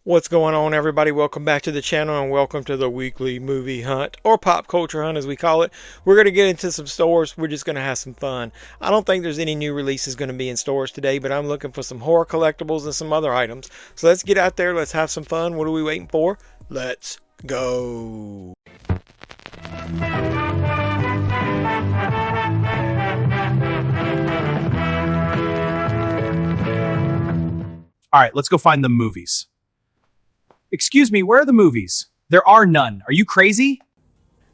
What's going on, everybody? Welcome back to the channel and welcome to the weekly movie hunt, or pop culture hunt as we call it. We're going to get into some stores. We're just going to have some fun. I don't think there's any new releases going to be in stores today, but I'm looking for some horror collectibles and some other items. So let's get out there. Let's have some fun. What are we waiting for? Let's go. All right, let's go find the movies. Excuse me, where are the movies? There are none. Are you crazy?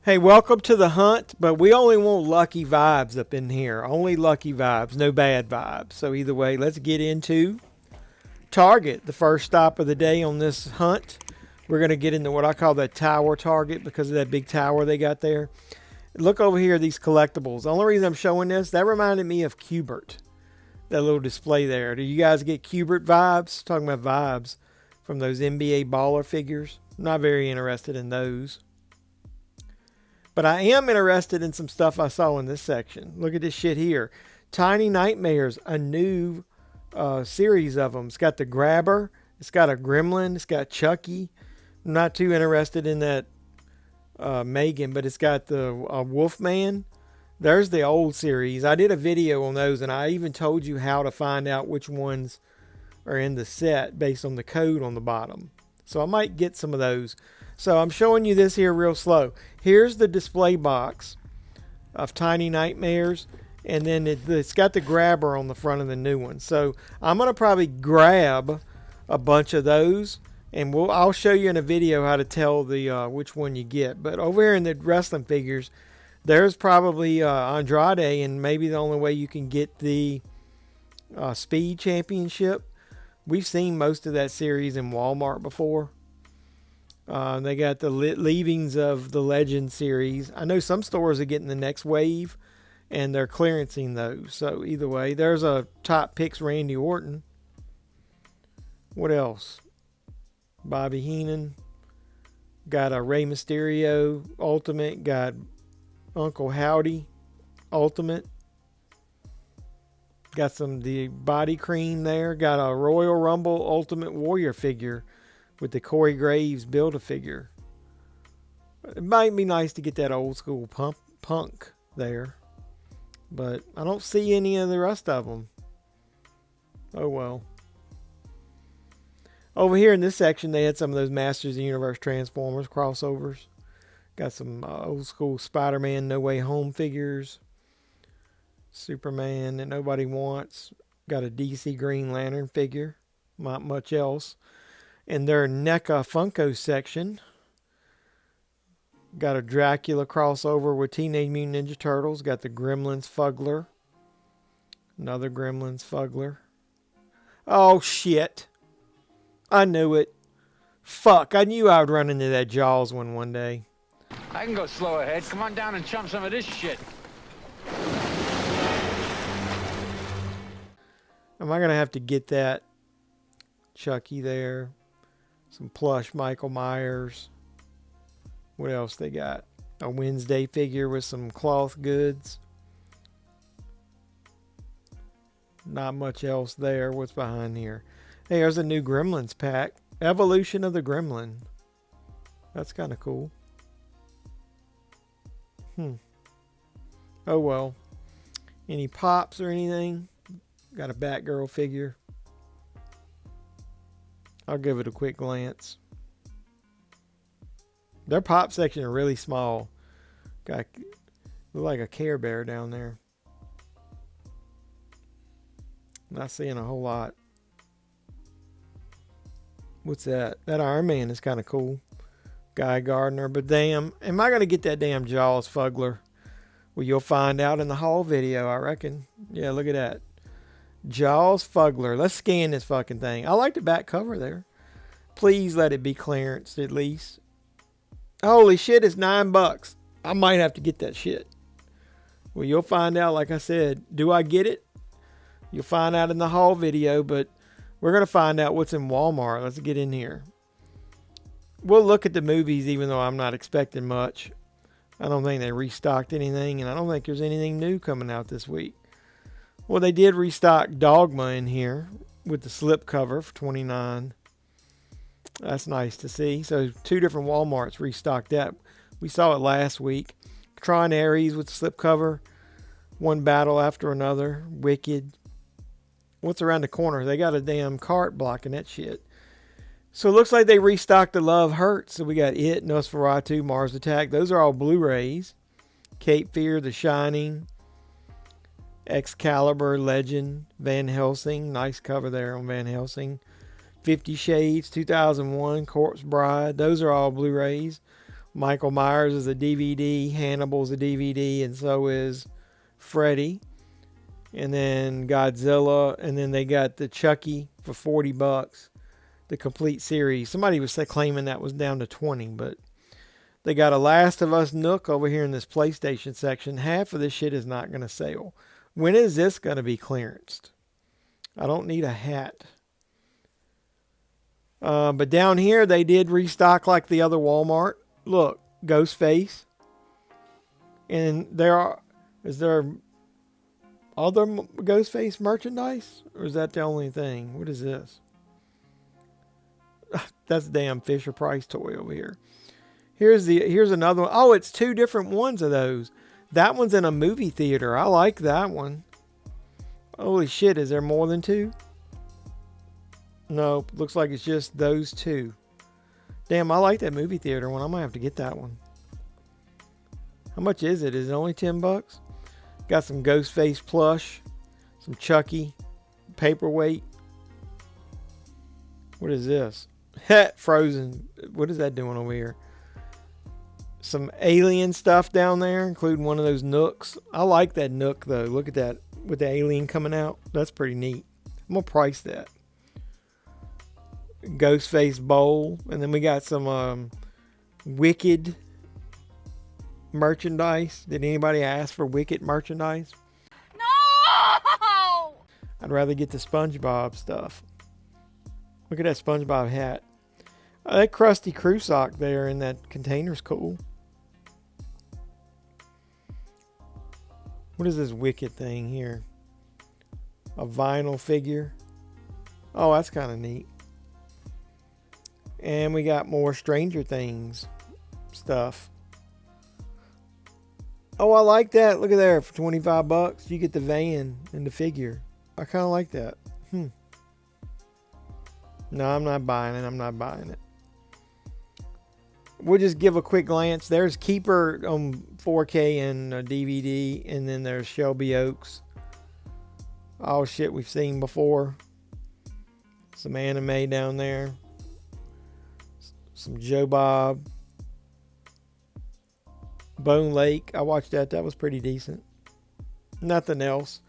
Hey, welcome to the hunt, but we only want lucky vibes up in here. Only lucky vibes, no bad vibes. So either way, let's get into Target, the first stop of the day on this hunt. We're going to get into what I call that tower Target because of that big tower they got there. Look over here, these collectibles. The only reason I'm showing this, that reminded me of Cubert. That little display there. Do you guys get Cubert vibes? Talking about vibes from those NBA baller figures. I'm not very interested in those. But I am interested in some stuff I saw in this section. Look at this shit here. Tiny Nightmares, a new series of them. It's got the Grabber. It's got a Gremlin. It's got Chucky. I'm not too interested in that Megan, but it's got the Wolfman. There's the old series. I did a video on those, and I even told you how to find out which ones are in the set based on the code on the bottom. So I might get some of those. So I'm showing you this here real slow. Here's the display box of Tiny Nightmares, and then it's got the Grabber on the front of the new one. So I'm going to probably grab a bunch of those, and I'll show you in a video how to tell the which one you get. But over here in the wrestling figures, there's probably Andrade, and maybe the only way you can get the Speed Championship. We've seen most of that series in Walmart before. They got the leavings of the Legend series. I know some stores are getting the next wave, and they're clearancing those. So either way, there's a Top Picks Randy Orton. What else? Bobby Heenan. Got a Rey Mysterio Ultimate. Got Uncle Howdy Ultimate. Got the body cream there. Got a Royal Rumble Ultimate Warrior figure with the Corey Graves Build-A-Figure. It might be nice to get that old school punk there. But I don't see any of the rest of them. Oh well. Over here in this section, they had some of those Masters of the Universe Transformers crossovers. Got some old school Spider-Man No Way Home figures. Superman that nobody wants. Got a DC Green Lantern figure. Not much else. In their NECA Funko section, got a Dracula crossover with Teenage Mutant Ninja Turtles. Got the Gremlins Fuggler. Another Gremlins Fuggler. Oh shit. I knew it. Fuck, I knew I would run into that Jaws one day. I can go slow ahead. Come on down and chump some of this shit. Am I going to have to get that Chucky there? Some plush Michael Myers. What else they got? A Wednesday figure with some cloth goods. Not much else there. What's behind here? Hey, there's a new Gremlins pack. Evolution of the Gremlin. That's kind of cool. Oh well. Any pops or anything? Got a Batgirl figure. I'll give it a quick glance. Their pop section are really small. Got look like a Care Bear down there. Not seeing a whole lot. What's that? That Iron Man is kind of cool. Guy Gardner. But damn, am I going to get that damn Jaws Fuggler? Well, you'll find out in the haul video, I reckon. Yeah, look at that. Jaws Fuggler. Let's scan this fucking thing. I like the back cover there. Please let it be clearance at least. Holy shit, it's $9. I might have to get that shit. Well, you'll find out, like I said. Do I get it? You'll find out in the haul video, but we're going to find out what's in Walmart. Let's get in here. We'll look at the movies even though I'm not expecting much. I don't think they restocked anything, and I don't think there's anything new coming out this week. Well, they did restock Dogma in here with the slip cover for $29. That's nice to see. So 2 different Walmarts restocked that. We saw it last week. Tron Ares with the slipcover. One battle after another. Wicked. What's around the corner? They got a damn cart blocking that shit. So it looks like they restocked the Love Hurts. So we got It, Nosferatu, Mars Attack. Those are all Blu-rays. Cape Fear, The Shining, Excalibur, Legend, Van Helsing. Nice cover there on Van Helsing. 50 Shades, 2001, Corpse Bride. Those are all Blu-rays. Michael Myers is a DVD. Hannibal's a DVD. And so is Freddy. And then Godzilla. And then they got the Chucky for $40. The complete series. Somebody was claiming that was down to 20, but they got a Last of Us Nook over here in this PlayStation section. Half of this shit is not going to sell. When is this going to be clearanced? I don't need a hat. But down here, they did restock like the other Walmart. Look, Ghostface. And is there other Ghostface merchandise? Or is that the only thing? What is this? That's a damn Fisher Price toy over here. Here's another one. Oh, it's 2 different ones of those. That one's in a movie theater. I like that one. Holy shit, is there more than 2? No, looks like it's just those 2. Damn, I like that movie theater one. I might have to get that one. How much is it? Is it only $10? Got some Ghostface plush. Some Chucky. Paperweight. What is this? Frozen. What is that doing over here? Some alien stuff down there, including one of those Nooks. I like that Nook, though. Look at that. With the alien coming out. That's pretty neat. I'm going to price that. Ghostface bowl. And then we got some Wicked merchandise. Did anybody ask for Wicked merchandise? No! I'd rather get the SpongeBob stuff. Look at that SpongeBob hat. That Krusty Crew sock there in that container's cool. What is this Wicked thing here? A vinyl figure. Oh, that's kind of neat. And we got more Stranger Things stuff. Oh, I like that. Look at there. For $25, you get the van and the figure. I kind of like that. No, I'm not buying it. I'm not buying it. We'll just give a quick glance. There's Keeper on 4K and DVD. And then there's Shelby Oaks. All shit we've seen before. Some anime down there. Some Joe Bob. Bone Lake. I watched that. That was pretty decent. Nothing else.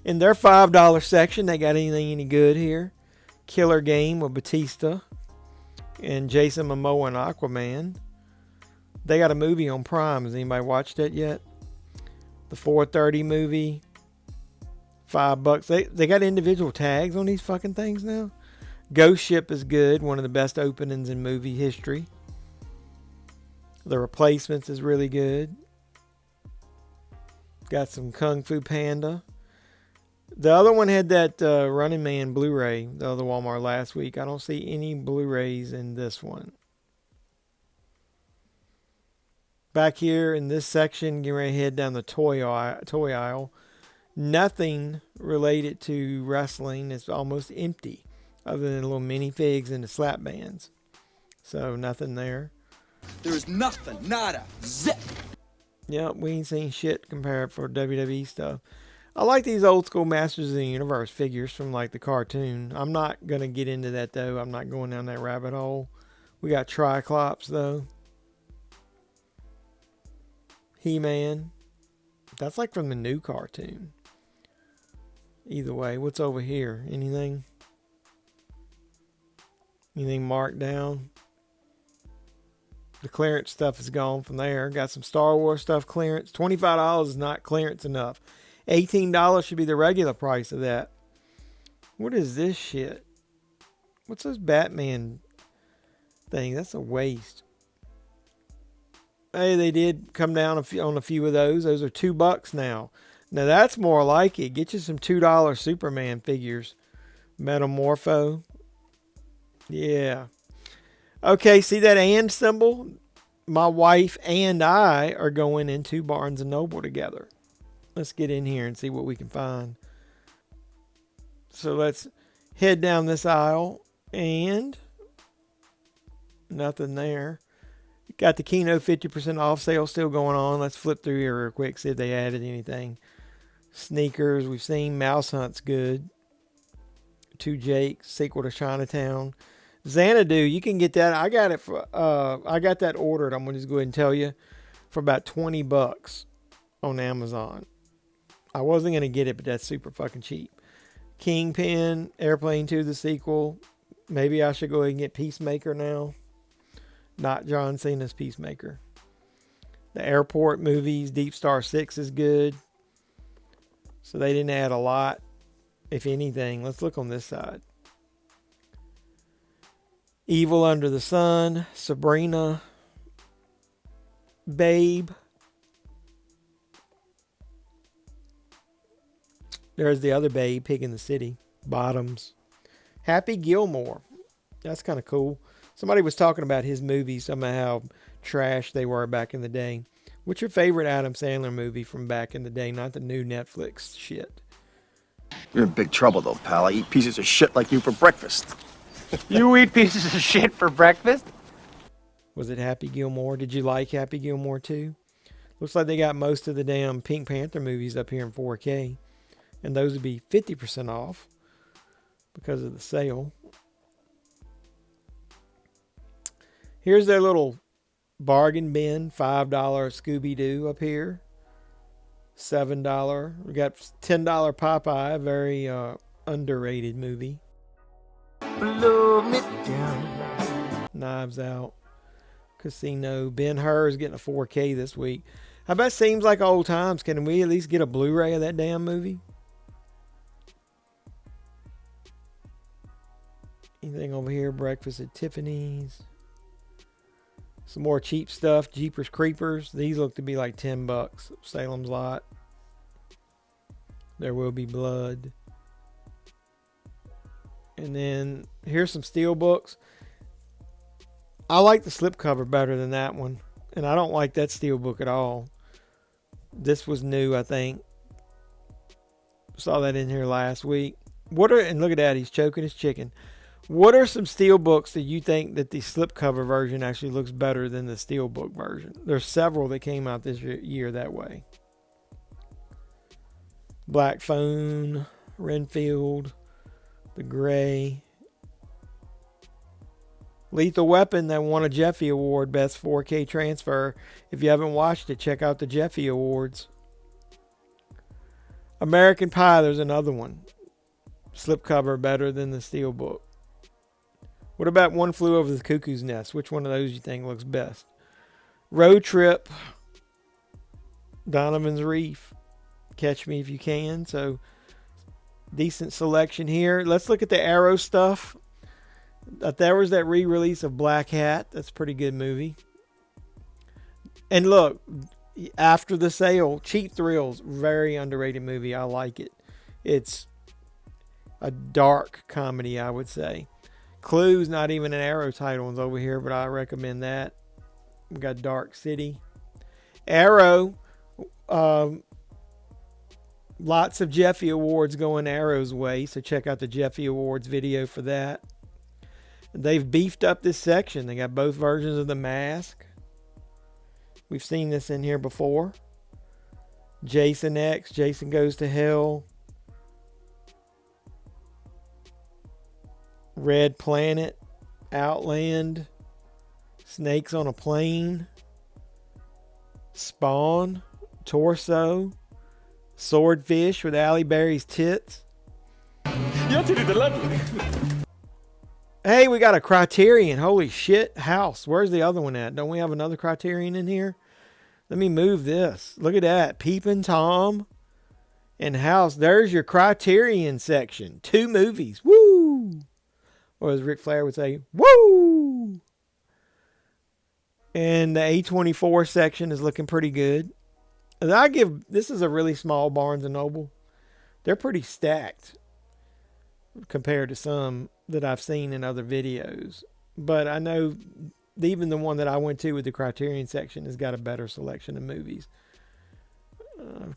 In their $5 section, they got anything any good here? Killer Game with Batista and Jason Momoa and Aquaman. They got a movie on Prime. Has anybody watched that yet? The 4:30 movie. $5. They got individual tags on these fucking things now. Ghost Ship is good. One of the best openings in movie history. The Replacements is really good. Got some Kung Fu Panda. The other one had that Running Man Blu-ray, the other Walmart last week. I don't see any Blu-rays in this one. Back here in this section, getting ready to head down the toy aisle. Nothing related to wrestling. It's almost empty, other than little minifigs and the slap bands. So nothing there. There's nothing, nada, zip. Yep, we ain't seen shit compared for WWE stuff. I like these old school Masters of the Universe figures from like the cartoon. I'm not going to get into that though. I'm not going down that rabbit hole. We got Triclops though. He-Man. That's like from the new cartoon. Either way, what's over here? Anything? Anything marked down? The clearance stuff is gone from there. Got some Star Wars stuff clearance. $25 is not clearance enough. $18 should be the regular price of that. What is this shit? What's this Batman thing? That's a waste. Hey, they did come down on a few of those. Those are $2 now. Now that's more like it. Get you some $2 Superman figures. Metamorpho. Yeah. Okay, see that and symbol? My wife and I are going into Barnes & Noble together. Let's get in here and see what we can find. So let's head down this aisle, and nothing there. Got the Kino 50% off sale still going on. Let's flip through here real quick, see if they added anything. Sneakers, we've seen. Mouse Hunt's good. Two Jake, sequel to Chinatown. Xanadu, you can get that. I got it for I got that ordered. I'm gonna just go ahead and tell you, for about $20 on Amazon. I wasn't gonna get it, but that's super fucking cheap. Kingpin, Airplane 2, the sequel. Maybe I should go ahead and get Peacemaker now. Not John Cena's Peacemaker. The Airport movies, Deep Star 6 is good. So they didn't add a lot, if anything. Let's look on this side. Evil Under the Sun, Sabrina, Babe. There's the other Babe, Pig in the City, Bottoms. Happy Gilmore. That's kind of cool. Somebody was talking about his movies, somehow how trash they were back in the day. What's your favorite Adam Sandler movie from back in the day? Not the new Netflix shit. You're in big trouble, though, pal. I eat pieces of shit like you for breakfast. You eat pieces of shit for breakfast? Was it Happy Gilmore? Did you like Happy Gilmore too? Looks like they got most of the damn Pink Panther movies up here in 4K. And those would be 50% off because of the sale. Here's their little bargain bin. $5 Scooby-Doo up here. $7. We got $10 Popeye. Very underrated movie. Blow me down. Knives Out. Casino. Ben-Hur is getting a 4K this week. How about Seems Like Old Times? Can we at least get a Blu-ray of that damn movie? Anything over here? Breakfast at Tiffany's. Some more cheap stuff. Jeepers Creepers. These look to be like $10. Salem's Lot. There Will Be Blood. And then here's some steel books. I like the slipcover better than that one. And I don't like that steel book at all. This was new, I think. Saw that in here last week. And look at that, he's choking his chicken. What are some steel books that you think that the slipcover version actually looks better than the steel book version? There's several that came out this year that way. Black Phone, Renfield, The Gray. Lethal Weapon that won a Jeffy Award, Best 4K Transfer. If you haven't watched it, check out the Jeffy Awards. American Pie, there's another one. Slipcover better than the steelbook. What about One Flew Over the Cuckoo's Nest? Which one of those you think looks best? Road Trip, Donovan's Reef, Catch Me If You Can. So decent selection here. Let's look at the Arrow stuff. There was that re-release of Black Hat. That's a pretty good movie. And look, after the sale, Cheap Thrills, very underrated movie. I like it. It's a dark comedy, I would say. Clue's not even an Arrow title one's over here, but I recommend that. We got Dark City. Arrow, lots of Jeffy Awards going Arrow's way, so check out the Jeffy Awards video for that. They've beefed up this section. They got both versions of The Mask. We've seen this in here before. Jason X, Jason Goes to Hell. Red Planet, Outland, Snakes on a Plane, Spawn, Torso, Swordfish with Halle Berry's tits. Your titties are lovely. Hey, we got a Criterion. Holy shit. House. Where's the other one at? Don't we have another Criterion in here? Let me move this. Look at that. Peepin' Tom and House. There's your Criterion section. 2 movies. Woo! Or as Ric Flair would say, woo! And the A24 section is looking pretty good. And this is a really small Barnes & Noble. They're pretty stacked compared to some that I've seen in other videos. But I know even the one that I went to with the Criterion section has got a better selection of movies.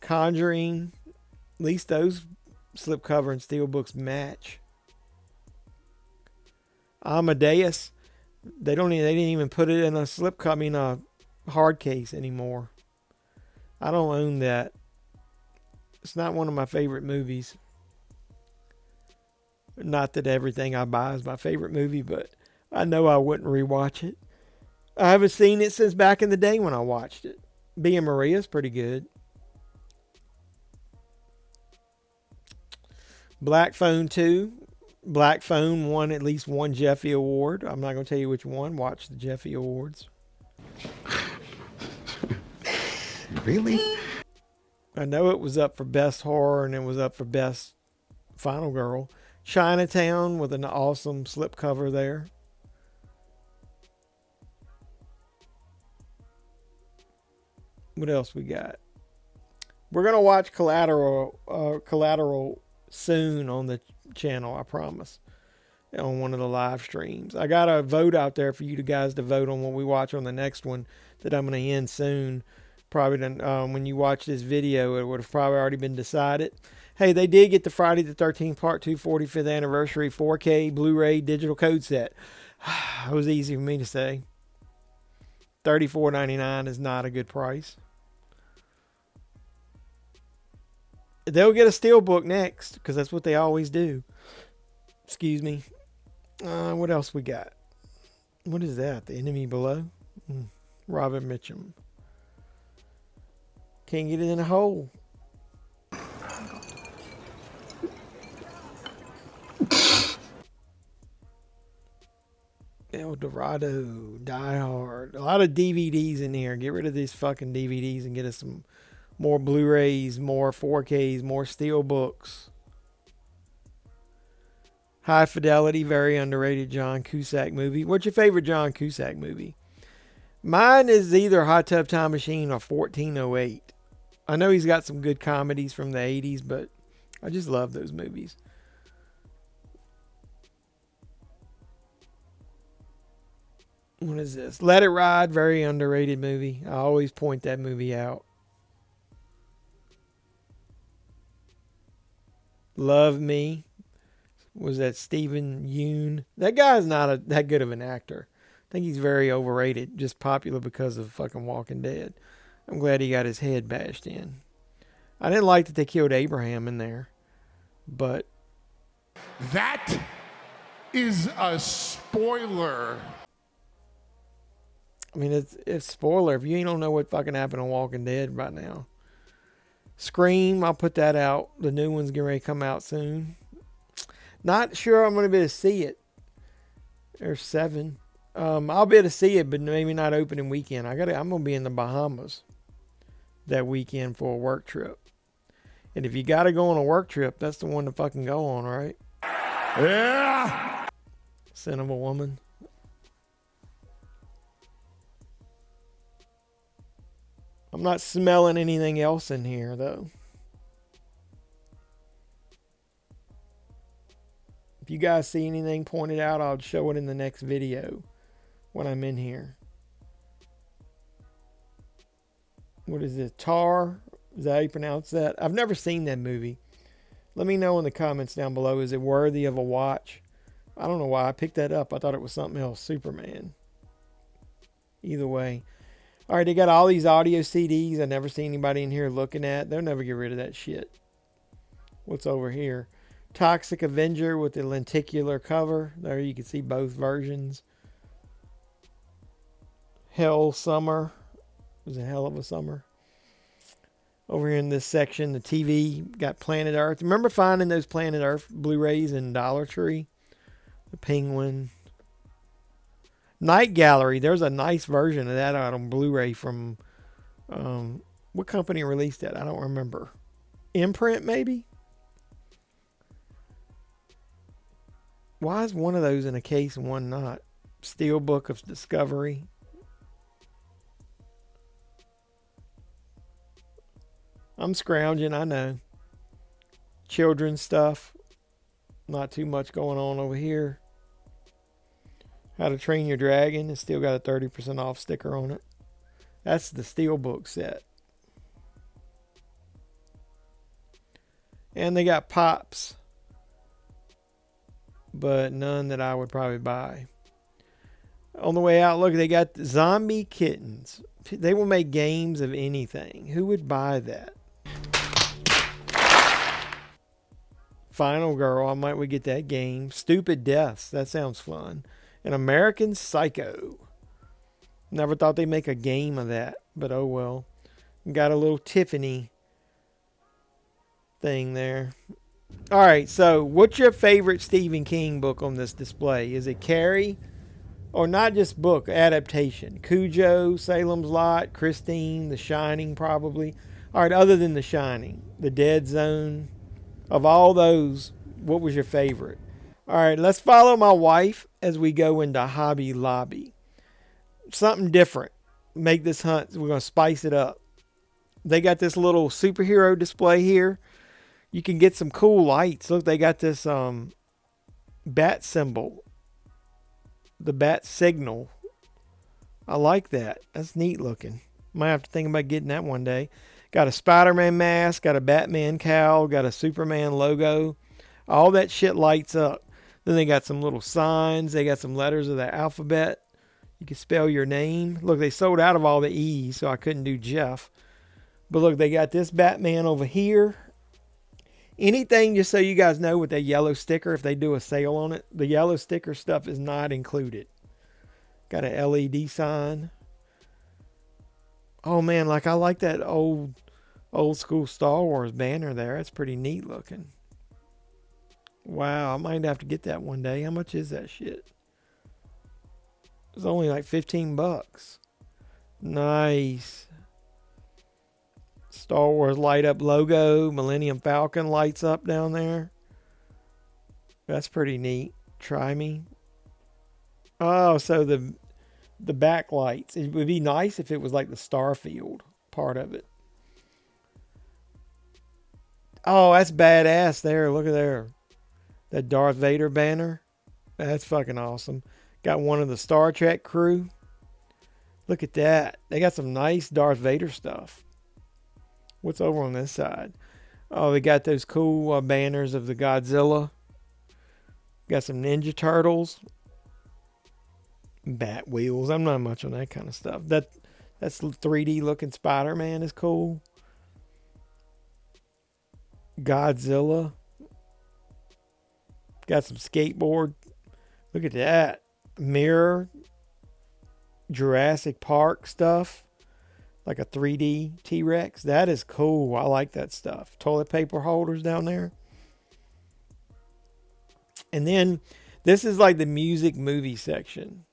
Conjuring, at least those slipcover and steelbooks match. Amadeus, they didn't even put it in a slipcover, I mean a hard case anymore. I don't own that. It's not one of my favorite movies. Not that everything I buy is my favorite movie, but I know I wouldn't rewatch it. I haven't seen it since back in the day when I watched it. Being Maria's pretty good. Black Phone 2. Black Phone won at least one Jeffy Award. I'm not going to tell you which one. Watch the Jeffy Awards. Really? I know it was up for Best Horror and it was up for Best Final Girl. Chinatown with an awesome slipcover there. What else we got? We're going to watch Collateral soon on the channel, I promise. On one of the live streams. I got a vote out there for you guys to vote on what we watch on the next one that I'm going to end soon. Probably when you watch this video, it would have probably already been decided. Hey, they did get the Friday the 13th Part 2 45th Anniversary 4K Blu-ray digital code set. It was easy for me to say. $34.99 is not a good price. They'll get a steelbook next because that's what they always do. Excuse me. What else we got? What is that? The Enemy Below? Robert Mitchum. Can't get it in a hole. El Dorado, Die Hard. A lot of DVDs in here. Get rid of these fucking DVDs and get us some more Blu-rays, more 4Ks, more steelbooks. High Fidelity, very underrated John Cusack movie. What's your favorite John Cusack movie? Mine is either Hot Tub Time Machine or 1408. I know he's got some good comedies from the 80s, but I just love those movies. What is this? Let It Ride, very underrated movie. I always point that movie out. Love Me. Was that Stephen Yeun? That guy's not that good of an actor. I think he's very overrated. Just popular because of fucking Walking Dead. I'm glad he got his head bashed in. I didn't like that they killed Abraham in there. But that is a spoiler. I mean, it's spoiler. If you don't know what fucking happened on Walking Dead right now. Scream, I'll put that out. The new one's getting ready to come out soon. Not sure I'm going to be able to see it. There's 7. I'll be able to see it, but maybe not opening weekend. I'm going to be in the Bahamas that weekend for a work trip. And if you got to go on a work trip, that's the one to fucking go on, right? Yeah. Sin of a Woman. I'm not smelling anything else in here, though. If you guys see anything pointed out, I'll show it in the next video when I'm in here. What is it? Tar? Is that how you pronounce that? I've never seen that movie. Let me know in the comments down below. Is it worthy of a watch? I don't know why I picked that up. I thought it was something else. Superman. Either way. All right, they got all these audio CDs I never see anybody in here looking at. They'll never get rid of that shit. What's over here? Toxic Avenger with the lenticular cover. There you can see both versions. Hell Summer. It was a hell of a summer. Over here in this section, the TV got Planet Earth. Remember finding those Planet Earth Blu-rays in Dollar Tree? The Penguin. Night Gallery. There's a nice version of that out on Blu-ray from... what company released that? I don't remember. Imprint, maybe? Why is one of those in a case and one not? Steelbook of Discovery. I'm scrounging, I know. Children's stuff. Not too much going on over here. How to Train Your Dragon. It's still got a 30% off sticker on it. That's the Steelbook set. And they got Pops, but none that I would probably buy. On the way out, look, they got Zombie Kittens. They will make games of anything. Who would buy that? Final Girl, I might would get that game. Stupid Deaths, that sounds fun. And American Psycho. Never thought they'd make a game of that, but oh well. Got a little Tiffany thing there. All right, so what's your favorite Stephen King book on this display? Is it Carrie? Or not just book, adaptation? Cujo, Salem's Lot, Christine, The Shining probably. All right, other than The Shining, The Dead Zone. Of all those, what was your favorite? All right, let's follow my wife as we go into Hobby Lobby. Something different. Make this hunt, we're going to spice it up. They got this little superhero display here. You can get some cool lights. Look, they got this bat symbol. The bat signal. I like that. That's neat looking. Might have to think about getting that one day. Got a Spider-Man mask. Got a Batman cowl. Got a Superman logo. All that shit lights up. Then they got some little signs. They got some letters of the alphabet. You can spell your name. Look, they sold out of all the E's, so I couldn't do Jeff. But look, they got this Batman over here. Anything, just so you guys know, with that yellow sticker, if they do a sale on it, the yellow sticker stuff is not included. Got an LED sign. Oh man, like I like that old school Star Wars banner there. It's pretty neat looking. Wow, I might have to get that one day. How much is that shit? It's only like $15. Nice. Star Wars light up logo. Millennium Falcon lights up down there. That's pretty neat. Try me. Oh, so the backlights. It would be nice if it was like the Starfield part of it. Oh, that's badass there. Look at there. That Darth Vader banner. That's fucking awesome. Got one of the Star Trek crew. Look at that. They got some nice Darth Vader stuff. What's over on this side? Oh, they got those cool banners of the Godzilla. Got some Ninja Turtles. Bat wheels. I'm not much on that kind of stuff. That's 3D looking Spider-Man is cool. Godzilla. Got some skateboard. Look at that. Mirror. Jurassic Park stuff. Like a 3D T-Rex. That is cool. I like that stuff. Toilet paper holders down there. And then this is like the music movie section.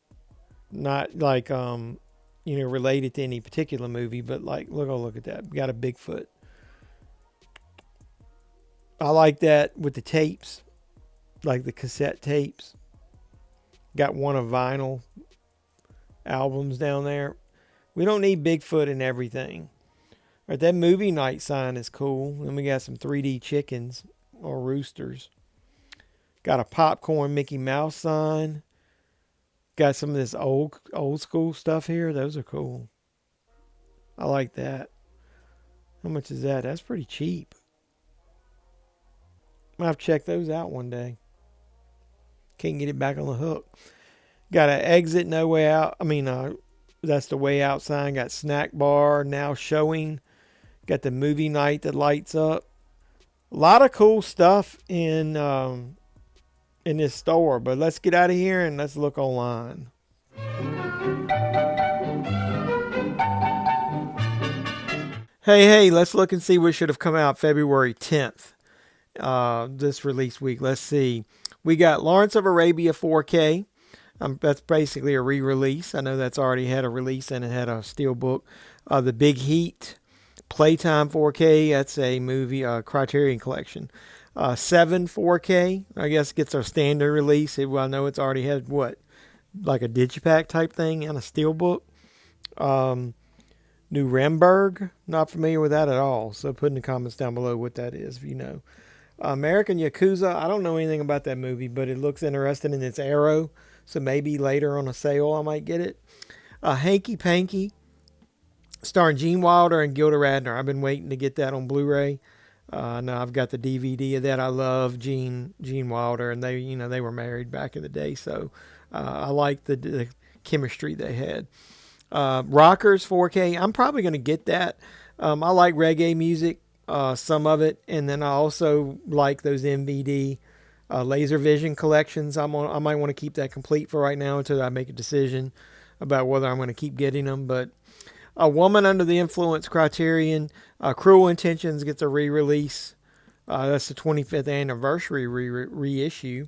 Not like, related to any particular movie, but like, look at that. We got a Bigfoot. I like that with the tapes. Like the cassette tapes. Got one of vinyl albums down there. We don't need Bigfoot and everything. All right, that movie night sign is cool. Then we got some 3D chickens or roosters. Got a popcorn Mickey Mouse sign. Got some of this old school stuff here. Those are cool. I like that. How much is that? That's pretty cheap. I'll have to check those out one day. Can't get it back on the hook. Got an exit, no way out. That's the way out sign. Got snack bar now showing. Got the movie night that lights up. A lot of cool stuff in this store. But let's get out of here and let's look online. Hey, let's look and see what should have come out February 10th. This release week. Let's see. We got Lawrence of Arabia 4K. That's basically a re-release. I know that's already had a release and it had a steelbook. The Big Heat, Playtime 4K. That's a movie, Criterion Collection. 7 4K. I guess gets our standard release. I know it's already had like a digipack type thing and a steelbook. Nuremberg. Not familiar with that at all. So put in the comments down below what that is if you know. American Yakuza, I don't know anything about that movie, but it looks interesting and it's Arrow, so maybe later on a sale I might get it. Hanky Panky, starring Gene Wilder and Gilda Radner. I've been waiting to get that on Blu-ray. Now I've got the DVD of that. I love Gene Wilder, and they were married back in the day, so I like the chemistry they had. Rockers 4K. I'm probably going to get that. I like reggae music, some of it, and then I also like those MVD laser vision collections. I might want to keep that complete for right now until I make a decision about whether I'm going to keep getting them. But A Woman Under the Influence Criterion, Cruel Intentions gets a re-release. That's the 25th anniversary reissue.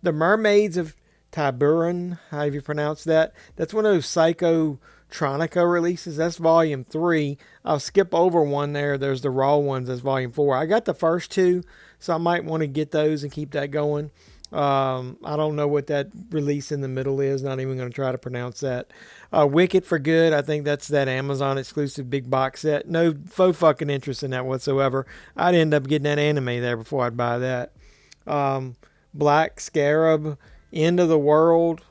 The Mermaids of Tiburon, however you pronounce that. That's one of those Psychotronica releases. That's volume 3. I'll skip over one there. There's the raw ones. That's volume 4. I got the first 2, so I might want to get those and keep that going. I don't know what that release in the middle is. Not even going to try to pronounce that. Wicked for Good. I think that's that Amazon exclusive big box set. No faux fucking interest in that whatsoever. I'd end up getting that anime there before I'd buy that. Black Scarab, End of the World.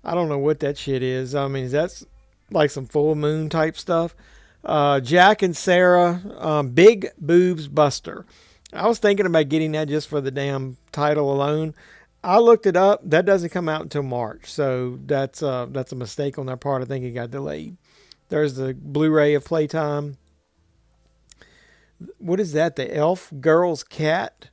I don't know what that shit is. I mean, that's like some full moon type stuff. Jack and Sarah, Big Boobs Buster. I was thinking about getting that just for the damn title alone. I looked it up. That doesn't come out until March, so that's a mistake on their part. I think it got delayed. There's the Blu-ray of Playtime. What is that? The Elf Girl's Cat?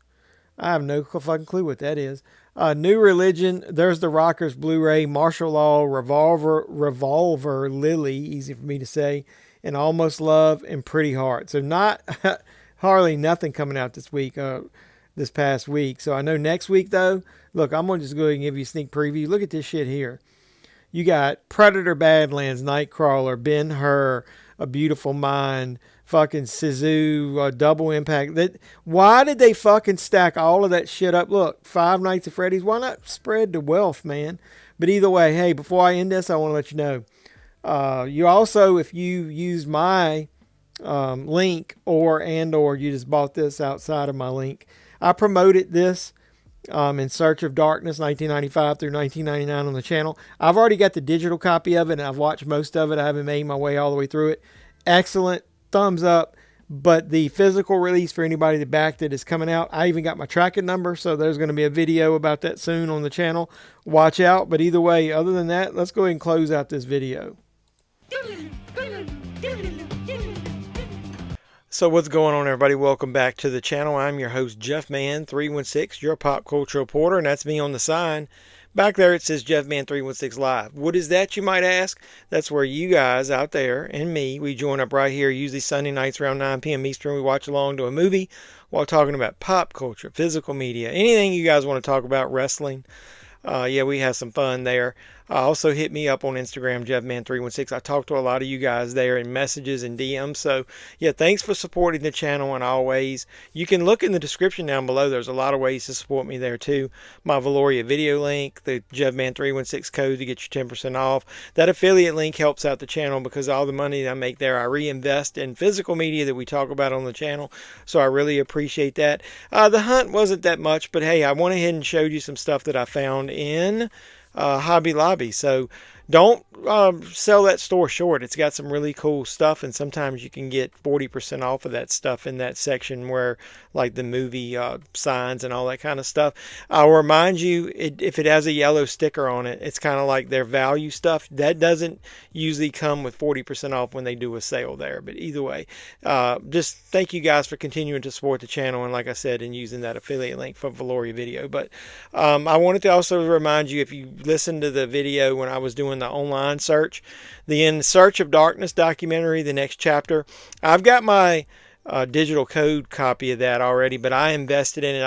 I have no fucking clue what that is. New Religion. There's the Rockers Blu-ray. Martial Law, Revolver Lily, easy for me to say, and Almost Love and Pretty Heart. So not hardly nothing coming out this week. This past week. So I know next week though. Look, I'm gonna just go ahead and give you a sneak preview. Look at this shit here. You got Predator Badlands, Nightcrawler, Ben-Hur, A Beautiful Mind, fucking Sisu, Double Impact. Why did they fucking stack all of that shit up? Look, Five Nights at Freddy's. Why not spread the wealth, man? But either way, hey, before I end this, I want to let you know. You also, if you use my link or you just bought this outside of my link, I promoted this in Search of Darkness 1995 through 1999 on the channel. I've already got the digital copy of it, and I've watched most of it. I haven't made my way all the way through it. Excellent. Thumbs up. But the physical release for anybody that backed it is coming out. I even got my tracking number, so there's going to be a video about that soon on the channel. Watch out. But either way, other than that, let's go ahead and close out this video. So what's going on, everybody? Welcome back to the channel. I'm your host, JeffMan316, your pop culture reporter, and that's me on the sign. Back there it says JeffMan316 Live. What is that, you might ask? That's where you guys out there and me, we join up right here, usually Sunday nights around 9 p.m. Eastern. We watch along to a movie while talking about pop culture, physical media, anything you guys want to talk about, wrestling. Yeah, we have some fun there. Also hit me up on Instagram, JeffMan316. I talk to a lot of you guys there in messages and DMs. So, yeah, thanks for supporting the channel and always. You can look in the description down below. There's a lot of ways to support me there, too. My Valoria video link, the JeffMan316 code to get you 10% off. That affiliate link helps out the channel because all the money that I make there, I reinvest in physical media that we talk about on the channel. So I really appreciate that. The hunt wasn't that much, but hey, I went ahead and showed you some stuff that I found in Hobby Lobby. So don't sell that store short. It's got some really cool stuff, and sometimes you can get 40% off of that stuff in that section where, like, the movie signs and all that kind of stuff. I'll remind you, if it has a yellow sticker on it, it's kind of like their value stuff. That doesn't usually come with 40% off when they do a sale there. But either way, just thank you guys for continuing to support the channel, and like I said, and using that affiliate link for Valoria video. But I wanted to also remind you, if you listened to the video when I was doing the online search, the In Search of Darkness documentary, the next chapter, I've got my digital code copy of that already, but I invested in it.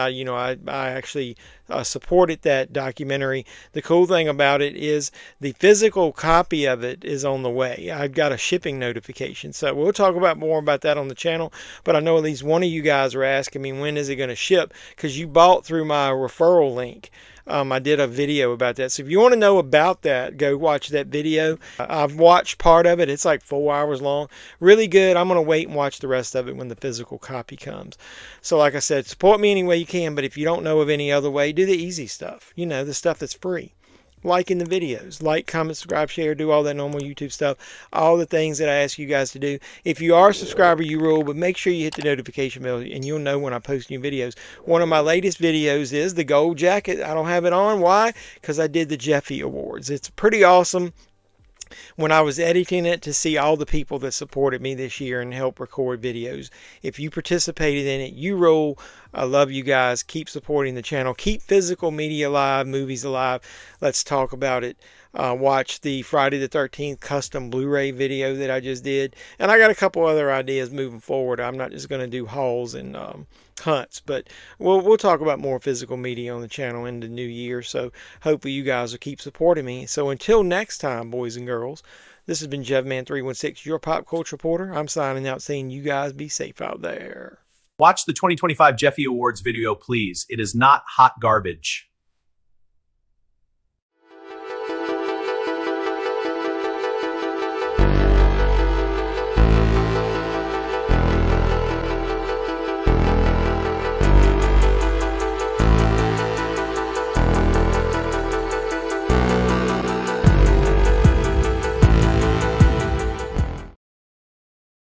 I actually supported that documentary. The cool thing about it is the physical copy of it is on the way. I've got a shipping notification, so we'll talk about more about that on the channel. But I know at least one of you guys are asking me, when is it going to ship? Because you bought through my referral link. I did a video about that. So if you want to know about that, go watch that video. I've watched part of it. It's like 4 hours long. Really good. I'm going to wait and watch the rest of it when the physical copy comes. So like I said, support me any way you can. But if you don't know of any other way, do the easy stuff. You know, the stuff that's free. Liking the videos, like, comment, subscribe, share, do all that normal YouTube stuff, all the things that I ask you guys to do. If you are a subscriber, you rule, but make sure you hit the notification bell and you'll know when I post new videos. One of my latest videos is the gold jacket. I don't have it on. Why? Because I did the Jeffy Awards. It's pretty awesome when I was editing it to see all the people that supported me this year and helped record videos. If you participated in it, you rule. I love you guys. Keep supporting the channel. Keep physical media alive, movies alive. Let's talk about it. Watch the Friday the 13th custom Blu-ray video that I just did. And I got a couple other ideas moving forward. I'm not just going to do hauls and hunts, but we'll talk about more physical media on the channel in the new year. So hopefully you guys will keep supporting me. So until next time, boys and girls, this has been JevMan316, your pop culture reporter. I'm signing out saying you guys be safe out there. Watch the 2025 Jeffy Awards video, please. It is not hot garbage.